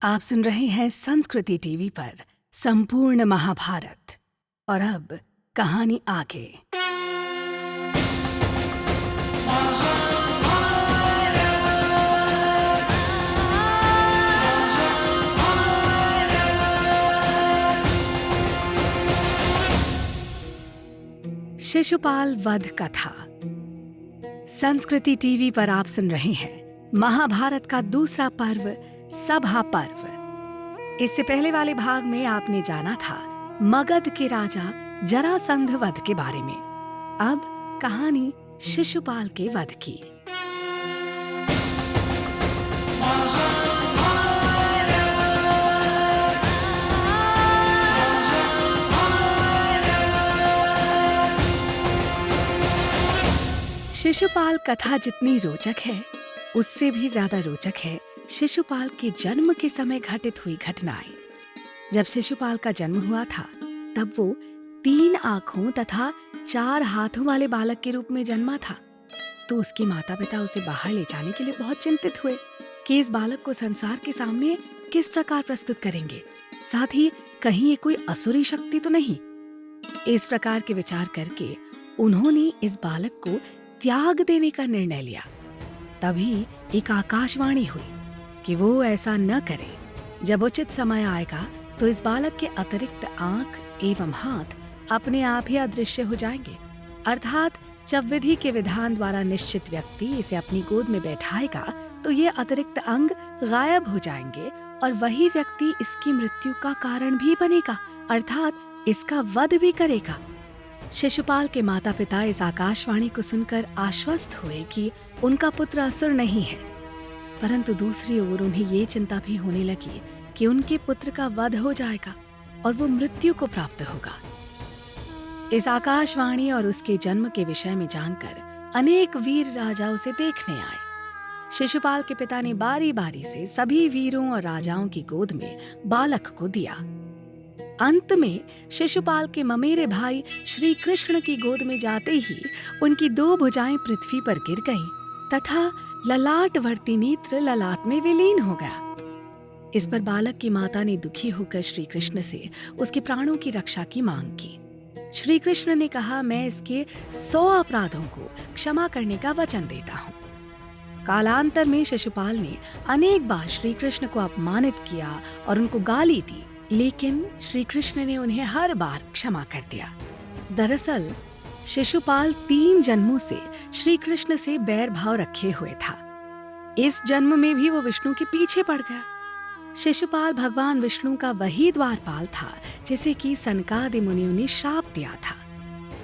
आप सुन रहे हैं संस्कृति टीवी पर संपूर्ण महाभारत। और अब कहानी आगे। शिशुपाल वध कथा। संस्कृति टीवी पर आप सुन रहे हैं महाभारत का दूसरा पर्व, सभा पर्व। इससे पहले वाले भाग में आपने जाना था मगध के राजा जरासंध वध के बारे में। अब कहानी शिशुपाल के वध की। शिशुपाल कथा जितनी रोचक है, उससे भी ज्यादा रोचक है शिशुपाल के जन्म के समय घटित हुई घटनाएं। जब शिशुपाल का जन्म हुआ था, तब वो 3 आंखों तथा 4 हाथों वाले बालक के रूप में जन्मा था। तो उसके माता पिता उसे बाहर ले जाने के लिए बहुत चिंतित हुए कि इस बालक को संसार के सामने किस प्रकार प्रस्तुत करेंगे, साथ ही कहीं ये कोई असुरी शक्ति तो नहीं। इस प्रकार के विचार करके उन्होंने इस बालक को त्याग देने का निर्णय लिया। तभी एक आकाशवाणी हुई कि वो ऐसा न करे। जब उचित समय आएगा तो इस बालक के अतिरिक्त आंख एवं हाथ अपने आप ही अदृश्य हो जाएंगे, अर्थात जब विधि के विधान द्वारा निश्चित व्यक्ति इसे अपनी गोद में बैठाएगा तो ये अतिरिक्त अंग गायब हो जाएंगे और वही व्यक्ति इसकी मृत्यु का कारण भी बनेगा, अर्थात इसका वध भी करेगा। शिशुपाल के माता पिता इस आकाशवाणी को सुनकर आश्वस्त हुए कि उनका पुत्र असुर नहीं है, परंतु दूसरी ओर उन्हें ये चिंता भी होने लगी कि उनके पुत्र का वध हो जाएगा और वो मृत्यु को प्राप्त होगा। इस आकाशवाणी और उसके जन्म के विषय में जानकर अनेक वीर राजा उसे देखने आए। शिशुपाल के पिता ने बारी बारी से सभी वीरों और राजाओं की गोद में बालक को दिया। अंत में शिशुपाल के ममेरे भाई श्री कृष्ण की गोद में जाते ही उनकी 2 भुजाएं पृथ्वी पर गिर गईं तथा ललाटवर्ती नेत्र ललाट में विलीन हो गया। इस पर बालक की माता ने दुखी होकर श्री कृष्ण से उसके प्राणों की रक्षा की मांग की। श्री कृष्ण ने कहा, मैं इसके 100 अपराधों को क्षमा करने का वचन देता हूँ। कालांतर में शिशुपाल ने अनेक बार श्री कृष्ण को अपमानित किया और उनको गाली दी, लेकिन श्री कृष्ण ने उन्हें हर बार क्षमा कर दिया। दरअसल शिशुपाल 3 जन्मों से श्री कृष्ण से बैर भाव रखे हुए था। इस जन्म में भी वो विष्णु के पीछे पड़ गया। शिशुपाल भगवान विष्णु का वही द्वारपाल था जिसे कि सनकादि मुनियों ने शाप दिया था।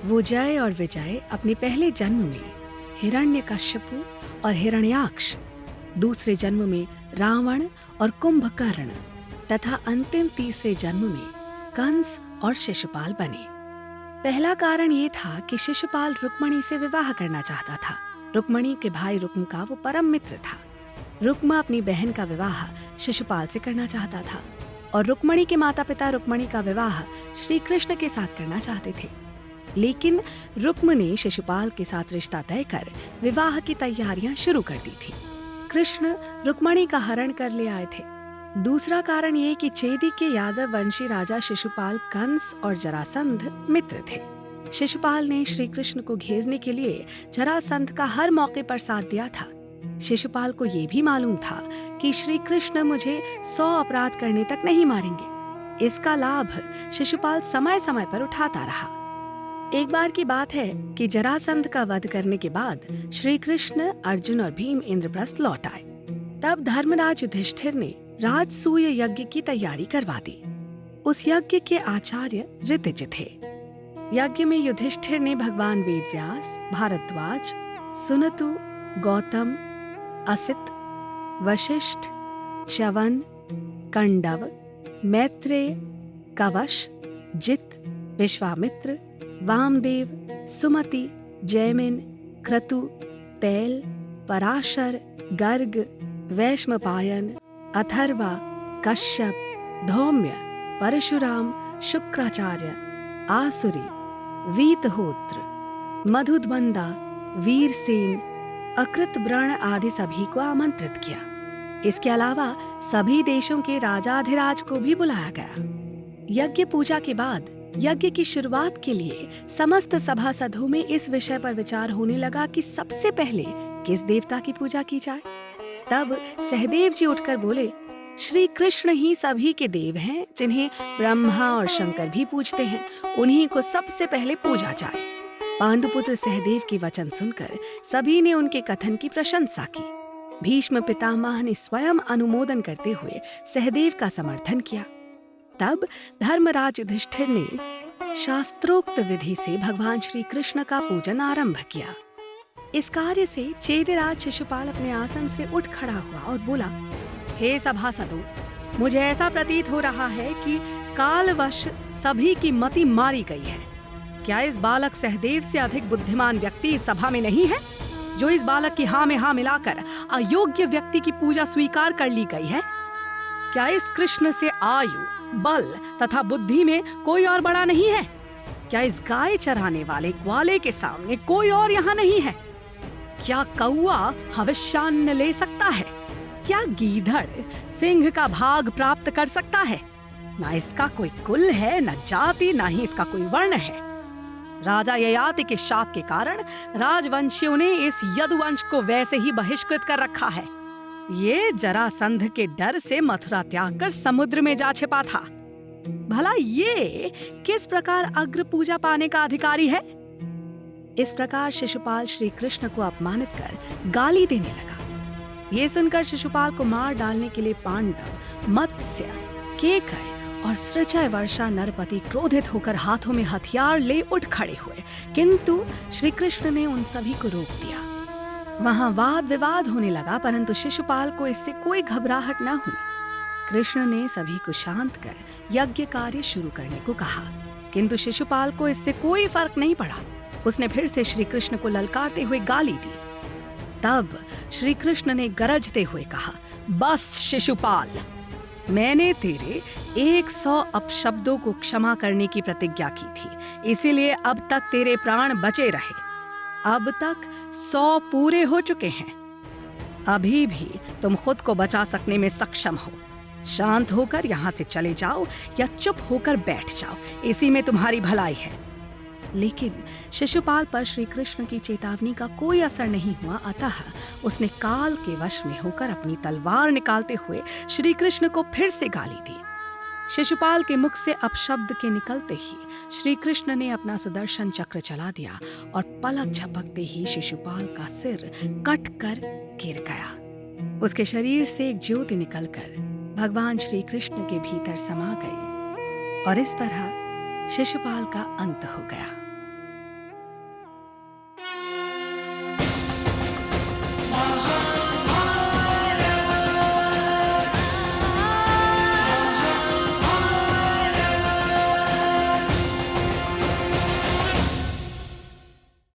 वो जय और विजय अपने पहले जन्म में हिरण्यकश्यपु और हिरण्याक्ष, दूसरे जन्म में रावण और कुंभकर्ण तथा अंतिम तीसरे जन्म में कंस और शिशुपाल बने। पहला कारण ये था कि शिशुपाल रुक्मणी से विवाह करना चाहता था। रुक्मणी के भाई रुक्म का वो परम मित्र था। रुक्म अपनी बहन का विवाह शिशुपाल से करना चाहता था और रुक्मणी के माता पिता रुक्मणी का विवाह श्री कृष्ण के साथ करना चाहते थे। लेकिन रुक्म ने शिशुपाल के साथ रिश्ता तय कर विवाह की तैयारियां शुरू कर दी थी। कृष्ण रुक्मणी का हरण कर ले आए थे। दूसरा कारण ये कि चेदी के यादव वंशी राजा शिशुपाल, कंस और जरासंध मित्र थे। शिशुपाल ने श्री कृष्ण को घेरने के लिए जरासंध का हर मौके पर साथ दिया था। शिशुपाल को ये भी मालूम था कि श्री कृष्ण मुझे 100 अपराध करने तक नहीं मारेंगे। इसका लाभ शिशुपाल समय समय पर उठाता रहा। एक बार की बात है कि जरासंध का वध करने के बाद श्री कृष्ण, अर्जुन और भीम इंद्रप्रस्थ लौट आए। तब धर्मराज युधिष्ठिर ने राजसूय यज्ञ की तैयारी करवा दी। उस यज्ञ के आचार्य ऋतिज थे। यज्ञ में युधिष्ठिर ने भगवान वेदव्यास, भारद्वाज, सुनतु, गौतम, असित, वशिष्ठ, च्यवन, कंडव, मैत्रेय, कवश, जित, विश्वामित्र, वामदेव, सुमति, जैमिन, क्रतु, पैल, पराशर, गर्ग, वैश्मपायन, अथर्वा, कश्यप, धौम्य, परशुराम, शुक्राचार्य, आसुरी, वीतहोत्र, मधुद्वंदा, वीरसेन, अकृतव्रण आदि सभी को आमंत्रित किया। इसके अलावा सभी देशों के राजाधिराज को भी बुलाया गया। यज्ञ पूजा के बाद यज्ञ की शुरुआत के लिए समस्त सभासदों में इस विषय पर विचार होने लगा कि सबसे पहले किस देवता की पूजा की जाए। तब सहदेव जी उठकर बोले, श्री कृष्ण ही सभी के देव हैं, जिन्हें ब्रह्मा और शंकर भी पूजते हैं, उन्हीं को सबसे पहले पूजा जाए। पांडुपुत्र सहदेव की वचन सुनकर सभी ने उनके कथन की प्रशंसा की। भीष्म पितामह ने स्वयं अनुमोदन करते हुए सहदेव का समर्थन किया। तब धर्मराज युधिष्ठिर ने शास्त्रोक्त विधि से भगवान श्री कृष्ण का पूजन आरंभ किया। इस कार्य से चेदिराज शिशुपाल अपने आसन से उठ खड़ा हुआ और बोला, हे सभासदों, मुझे ऐसा प्रतीत हो रहा है कि कालवश सभी की मति मारी गई है। क्या इस बालक सहदेव से अधिक बुद्धिमान व्यक्ति इस सभा में नहीं है, जो इस बालक की हाँ में हाँ मिलाकर अयोग्य व्यक्ति की पूजा स्वीकार कर ली गई है? क्या इस कृष्ण से आयु, बल तथा बुद्धि में कोई और बड़ा नहीं है? क्या इस गाय चराने वाले ग्वाले के सामने कोई और यहाँ नहीं है? क्या कौआ हविष्यान्न ले सकता है? क्या गीधड़ सिंह का भाग प्राप्त कर सकता है? ना इसका कोई कुल है, न जाति, ना ही इसका कोई वर्ण है। राजा ययाति के शाप के कारण राजवंशियों ने इस यदुवंश को वैसे ही बहिष्कृत कर रखा है। ये जरासंध के डर से मथुरा त्याग कर समुद्र में जा छिपा था। भला ये किस प्रकार अग्र पूजा पाने का अधिकारी है? इस प्रकार शिशुपाल श्री कृष्ण को अपमानित कर गाली देने लगा। ये सुनकर शिशुपाल को मार डालने के लिए पांडव, मत्स्य, केकय और सृजय वर्षा नरपति क्रोधित होकर हाथों में हथियार ले उठ खड़े हुए, किंतु श्री कृष्ण ने उन सभी को रोक दिया। वहां वाद विवाद होने लगा, परंतु शिशुपाल को इससे कोई घबराहट न हुई। कृष्ण ने सभी को शांत कर यज्ञ कार्य शुरू करने को कहा, किंतु शिशुपाल को इससे कोई फर्क नहीं पड़ा। उसने फिर से श्री कृष्ण को ललकारते हुए गाली दी। तब श्री कृष्ण ने गरजते हुए कहा, बस शिशुपाल, मैंने तेरे 100 अपशब्दों को क्षमा करने की प्रतिज्ञा की थी, इसीलिए अब तक तेरे प्राण बचे रहे। अब तक 100 पूरे हो चुके हैं। अभी भी तुम खुद को बचा सकने में सक्षम हो। शांत होकर यहाँ से चले जाओ या चुप होकर बैठ जाओ, इसी में तुम्हारी भलाई है। लेकिन शिशुपाल पर श्री कृष्ण की चेतावनी का कोई असर नहीं हुआ, अतः उसने काल के वश में होकर अपनी तलवार निकालते हुए श्री कृष्ण को फिर से गाली दी। शिशुपाल के मुख से अपशब्द के निकलते ही श्री कृष्ण ने अपना सुदर्शन चक्र चला दिया और पलक झपकते ही शिशुपाल का सिर कट कर गिर गया। उसके शरीर से एक ज्योति निकलकर भगवान श्री कृष्ण के भीतर समा गई और इस तरह शिशुपाल का अंत हो गया।